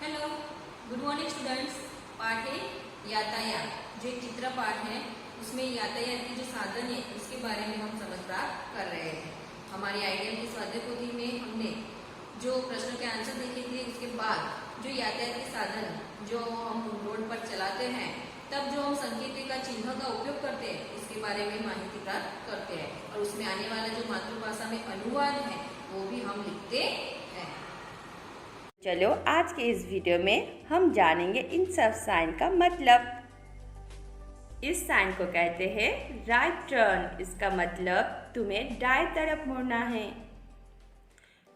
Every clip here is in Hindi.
Hello, good morning students. पाठ है यातायात, जो एक चित्र पाठ है उसमें यातायात के जो साधन है उसके बारे में हम समझ प्राप्त कर रहे हैं। हमारी आइडियल की स्वाध्याय पोथी में हमने जो प्रश्नों के आंसर देखे थे, उसके बाद जो यातायात के साधन जो हम रोड पर चलाते हैं तब जो हम संकेत का चिन्ह का उपयोग करते हैं उसके बारे में माहिती प्राप्त करते हैं, और उसमें आने वाला जो मातृभाषा में अनुवाद है वो भी हम लिखते हैं। चलो आज के इस वीडियो में हम जानेंगे इन सब साइन का मतलब। इस साइन को कहते हैं राइट टर्न। इसका मतलब तुम्हें दाएं तरफ मुड़ना है।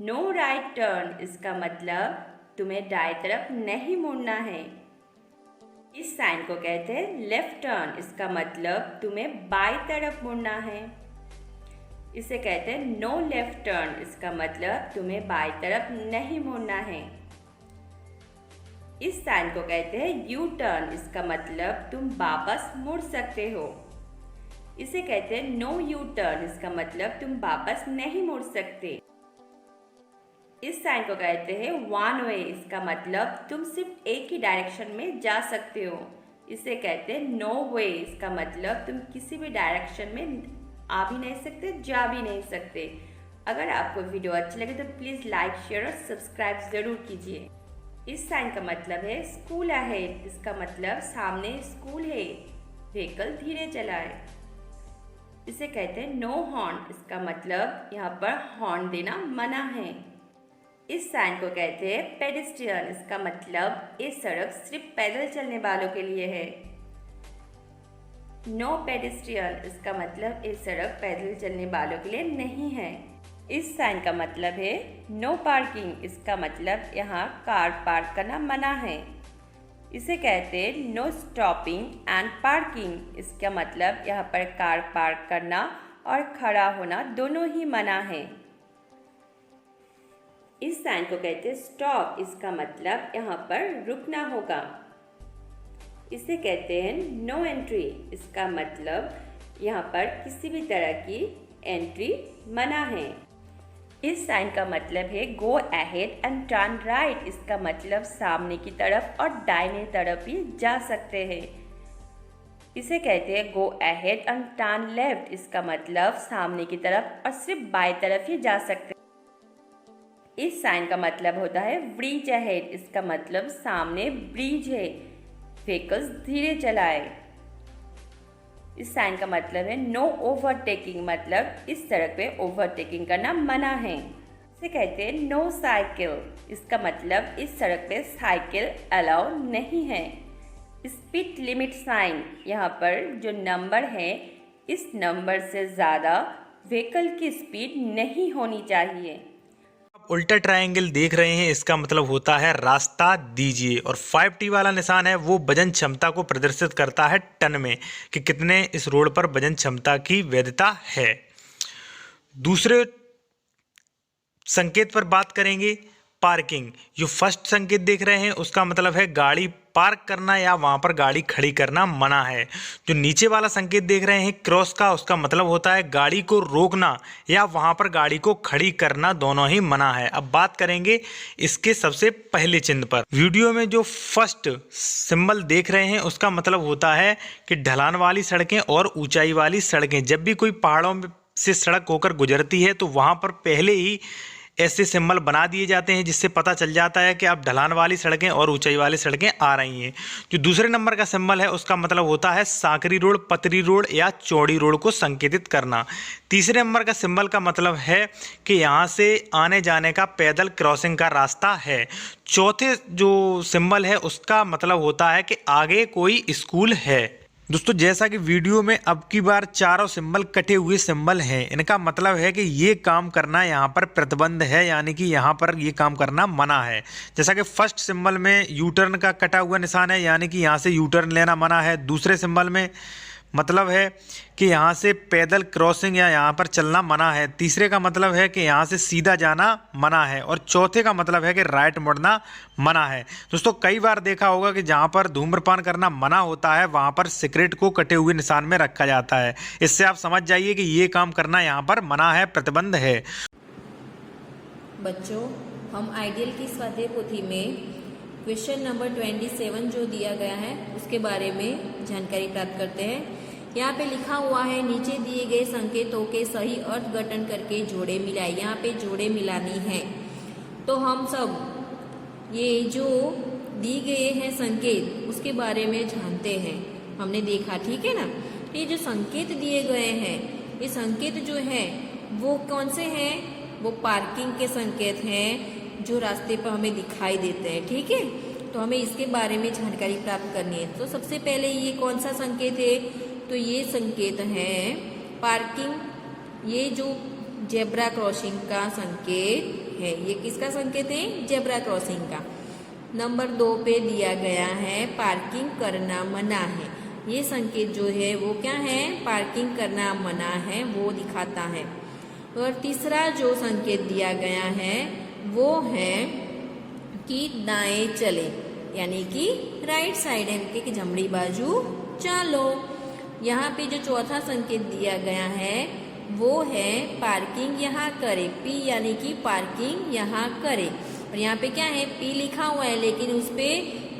नो राइट टर्न, इसका मतलब तुम्हें दाएं तरफ नहीं मुड़ना है। इस साइन को कहते हैं लेफ्ट टर्न। इसका मतलब तुम्हें बाईं तरफ मुड़ना है। इसे कहते हैं नो लेफ्ट टर्न। इसका मतलब तुम्हें बाईं तरफ नहीं मुड़ना है। इस साइन को कहते हैं यू टर्न। इसका मतलब तुम वापस मुड़ सकते हो। इसे कहते हैं नो यू टर्न। इसका मतलब तुम वापस नहीं मुड़ सकते। इस साइन को कहते हैं वन वे। इसका मतलब तुम सिर्फ एक ही डायरेक्शन में जा सकते हो। इसे कहते हैं नो वे। इसका मतलब तुम किसी भी डायरेक्शन में आ भी नहीं सकते, जा भी नहीं सकते। अगर आपको वीडियो अच्छी लगे तो प्लीज़ लाइक, शेयर और सब्सक्राइब ज़रूर कीजिए। इस साइन का मतलब है स्कूल अहेड। इसका मतलब सामने स्कूल है, व्हीकल धीरे चलाए। इसे कहते हैं नो हॉर्न। इसका मतलब यहाँ पर हॉर्न देना मना है। इस साइन को कहते हैं पेडेस्ट्रियन। इसका मतलब ये सड़क सिर्फ पैदल चलने वालों के लिए है। No pedestrian. इसका मतलब ये सड़क पैदल चलने वालों के लिए नहीं है। इस साइन का मतलब है नो पार्किंग। इसका मतलब यहाँ कार पार्क करना मना है। इसे कहते हैं नो स्टॉपिंग एंड पार्किंग। इसका मतलब यहाँ पर कार पार्क करना और खड़ा होना दोनों ही मना है। इस साइन को कहते हैं स्टॉप। इसका मतलब यहाँ पर रुकना होगा। इसे कहते हैं नो एंट्री। इसका मतलब यहाँ पर किसी भी तरह की एंट्री मना है। इस साइन का मतलब है go ahead and turn right. इसका मतलब सामने की तरफ और दाहिने तरफ भी जा सकते हैं। इसे कहते हैं go ahead and turn left. इसका मतलब सामने की तरफ और सिर्फ बाएं तरफ ही जा सकते हैं। इस साइन का मतलब होता है ब्रिज अहेड। इसका मतलब सामने ब्रिज है, व्हीकल्स धीरे चलाए। इस साइन का मतलब है नो ओवरटेकिंग। मतलब इस सड़क पे ओवरटेकिंग करना मना है। इसे कहते हैं नो साइकिल। इसका मतलब इस सड़क पे साइकिल अलाउ नहीं है। स्पीड लिमिट साइन, यहाँ पर जो नंबर है इस नंबर से ज़्यादा व्हीकल की स्पीड नहीं होनी चाहिए। उल्टा ट्रायंगल देख रहे हैं, इसका मतलब होता है रास्ता दीजिए। और 5T वाला निशान है वो वजन क्षमता को प्रदर्शित करता है टन में, कि कितने इस रोड पर वजन क्षमता की वैधता है। दूसरे संकेत पर बात करेंगे पार्किंग। जो फर्स्ट संकेत देख रहे हैं उसका मतलब है गाड़ी पार्क करना या वहां पर गाड़ी खड़ी करना मना है। जो नीचे वाला संकेत देख रहे हैं क्रॉस का, उसका मतलब होता है गाड़ी को रोकना या वहां पर गाड़ी को खड़ी करना, दोनों ही मना है। अब बात करेंगे इसके सबसे पहले चिन्ह पर। वीडियो में जो फर्स्ट सिंबल देख रहे हैं उसका मतलब होता है कि ढलान वाली सड़कें और ऊंचाई वाली सड़कें। जब भी कोई पहाड़ों से सड़क होकर गुजरती है तो वहां पर पहले ही ऐसे सिंबल बना दिए जाते हैं जिससे पता चल जाता है कि अब ढलान वाली सड़कें और ऊंचाई वाली सड़कें आ रही हैं। जो दूसरे नंबर का सिंबल है उसका मतलब होता है सांकरी रोड, पतरी रोड या चौड़ी रोड को संकेतित करना। तीसरे नंबर का सिंबल का मतलब है कि यहाँ से आने जाने का पैदल क्रॉसिंग का रास्ता है। चौथे जो सिंबल है उसका मतलब होता है कि आगे कोई स्कूल है। दोस्तों जैसा कि वीडियो में अब की बार चारों सिंबल कटे हुए सिंबल हैं, इनका मतलब है कि ये काम करना यहाँ पर प्रतिबंध है, यानी कि यहाँ पर ये काम करना मना है। जैसा कि फर्स्ट सिंबल में यू टर्न का कटा हुआ निशान है, यानी कि यहाँ से यू टर्न लेना मना है। दूसरे सिंबल में मतलब है कि यहाँ से पैदल क्रॉसिंग या यहाँ पर चलना मना है। तीसरे का मतलब है कि यहाँ से सीधा जाना मना है। और चौथे का मतलब है कि राइट मुड़ना मना है। दोस्तों कई बार देखा होगा कि जहाँ पर धूम्रपान करना मना होता है वहाँ पर सिगरेट को कटे हुए निशान में रखा जाता है। इससे आप समझ जाइए कि ये काम करना यहाँ पर मना है, प्रतिबंध है। बच्चों, हम आइडियल की स्वाध्याय पोथी में क्वेश्चन नंबर 27 जो दिया गया है उसके बारे में जानकारी प्राप्त करते हैं। यहाँ पे लिखा हुआ है नीचे दिए गए संकेतों के सही अर्थघटन करके जोड़े मिलाए। यहाँ पे जोड़े मिलानी है। तो हम सब ये जो दी गए हैं संकेत उसके बारे में जानते हैं, हमने देखा, ठीक है ना। ये जो संकेत दिए गए हैं, ये संकेत जो है वो कौन से हैं? वो पार्किंग के संकेत हैं जो रास्ते पर हमें दिखाई देते हैं, ठीक है। तो हमें इसके बारे में जानकारी प्राप्त करनी है। तो सबसे पहले ये कौन सा संकेत है? तो ये संकेत है पार्किंग, ये जो जेब्रा क्रॉसिंग का संकेत है। ये किसका संकेत है? जेब्रा क्रॉसिंग का। नंबर 2 पे दिया गया है पार्किंग करना मना है। ये संकेत जो है वो क्या है? पार्किंग करना मना है, वो दिखाता है। और तीसरा जो संकेत दिया गया है वो है कि दाएं चले, यानी कि राइट साइड है कि जमड़ी बाजू चलो। यहाँ पे जो चौथा संकेत दिया गया है वो है पार्किंग यहाँ करे, पी यानी कि पार्किंग यहाँ करे। और यहाँ पे क्या है? पी लिखा हुआ है लेकिन उस पे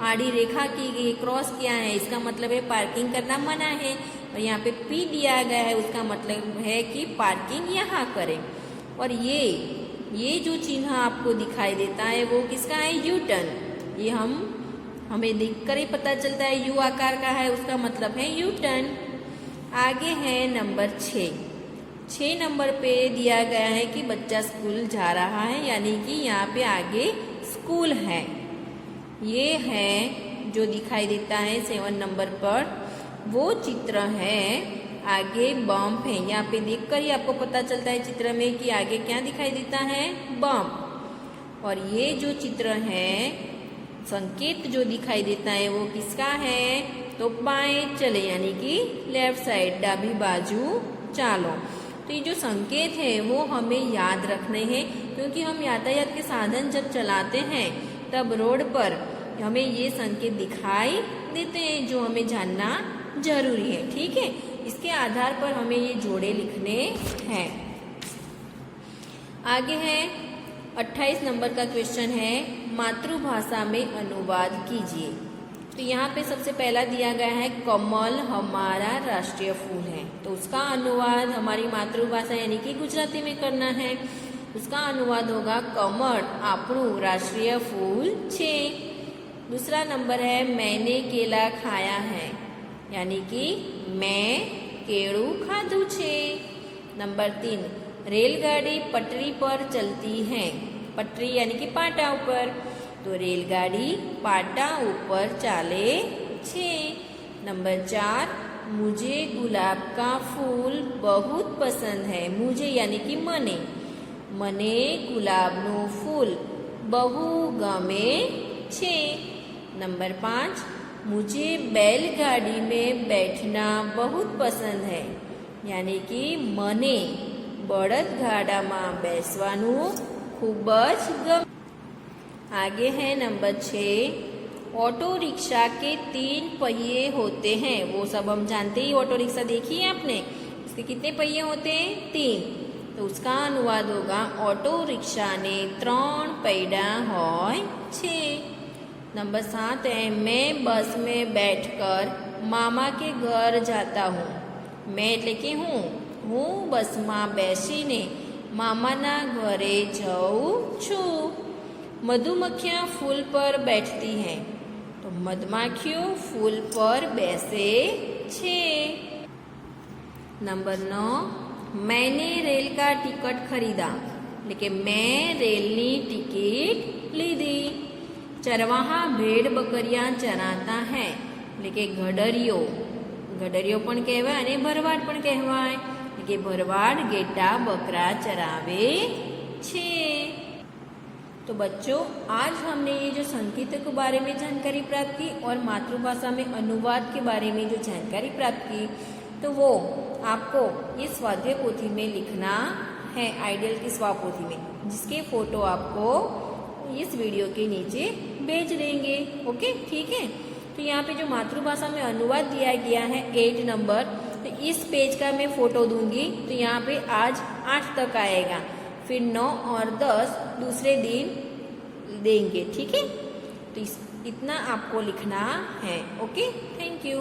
आड़ी रेखा की गई, क्रॉस किया है, इसका मतलब है पार्किंग करना मना है। और यहाँ पे पी दिया गया है, उसका मतलब है कि पार्किंग यहाँ करे। और ये जो चिन्ह आपको दिखाई देता है वो किसका है? U turn. ये हमें देखकर ही पता चलता है यू आकार का है, उसका मतलब है यू टर्न। आगे है नंबर 6 नंबर पे दिया गया है कि बच्चा स्कूल जा रहा है, यानी कि यहाँ पे आगे स्कूल है। ये है जो दिखाई देता है 7 नंबर पर, वो चित्र है आगे बम है। यहाँ पे देखकर ही आपको पता चलता है चित्र में कि आगे क्या दिखाई देता है? बम। और ये जो चित्र है, संकेत जो दिखाई देता है वो किसका है? तो बाएं चले, यानी कि लेफ्ट साइड, डाबी बाजू चालो। तो ये जो संकेत है वो हमें याद रखने हैं, क्योंकि हम यातायात के साधन जब चलाते हैं तब रोड पर हमें ये संकेत दिखाई देते हैं जो हमें जानना जरूरी है, ठीक है। इसके आधार पर हमें ये जोड़े लिखने हैं। आगे है 28 नंबर का क्वेश्चन है मातृभाषा में अनुवाद कीजिए। तो यहाँ पे सबसे पहला दिया गया है कमल हमारा राष्ट्रीय फूल है, तो उसका अनुवाद हमारी मातृभाषा यानी कि गुजराती में करना है। उसका अनुवाद होगा कमल આપણું राष्ट्रीय फूल छे। दूसरा नंबर है मैंने केला खाया है, यानी कि मैं केळू खाधू छे। नंबर 3 रेलगाड़ी पटरी पर चलती है, पटरी यानी कि पाटा ऊपर, तो रेलगाड़ी पाटा ऊपर चाले छे। नंबर 4 मुझे गुलाब का फूल बहुत पसंद है, मुझे यानी कि मने, मने गुलाबનું फूल बहु गमे छे। नंबर 5 मुझे बैलगाड़ी में बैठना बहुत पसंद है, यानी कि मने बળદગાડામાં બેસવાનું ખૂબ જ ગમે। आगे है नंबर 6 ऑटो रिक्शा के 3 पहिए होते हैं, वो सब हम जानते ही, ऑटो रिक्शा देखी है आपने, उसके कितने पहिए होते हैं? 3। तो उसका अनुवाद होगा ऑटो रिक्शा ने 3 પૈડા હોય છે। नंबर 7 है मैं बस में बैठकर मामा के घर जाता हूँ, मैं એટલે કે હું બસમાં બેસીને મામાના ઘરે જાઉં છું। मधुमक्खियाँ फूल पर बैठती हैं, तो मधमाखियों फूल पर बैसे छे। नंबर 9 मैंने रेल का टिकट खरीदा, लेकिन मैं रेलनी टिकट लीधी। चरवाहा भेड़ बकरियाँ चराता है, लेकिन गडरियो पण कहेवाय अने भरवाड पण कहेवाय, लेकिन भरवाड गेटा बकरा चरावे छे। तो बच्चों आज हमने ये जो संकेतों के बारे में जानकारी प्राप्त की और मातृभाषा में अनुवाद के बारे में जो जानकारी प्राप्त की, तो वो आपको इस स्वाध्याय पोथी में लिखना है, आइडियल की स्वापोथी में, जिसके फोटो आपको इस वीडियो के नीचे भेज देंगे। ओके, ठीक है। तो यहाँ पे जो मातृभाषा में अनुवाद दिया गया है 8 नंबर, तो इस पेज का मैं फोटो दूंगी, तो यहाँ पे आज 8 तक आएगा, फिर 9 और 10 दूसरे दिन देंगे, ठीक है। तो इतना आपको लिखना है। Okay, thank you.